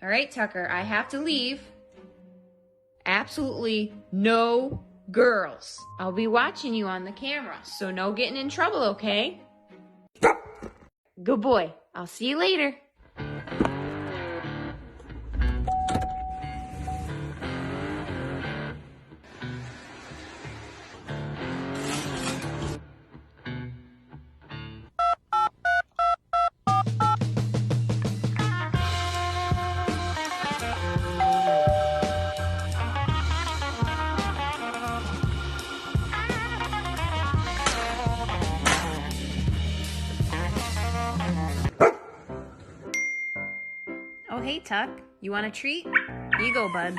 All right, Tucker, I have to leave. Absolutely no girls. I'll be watching you on the camera, so no getting in trouble, okay? Good boy. I'll see you later. Oh, hey, Tuck. You want a treat? Here you go, bud.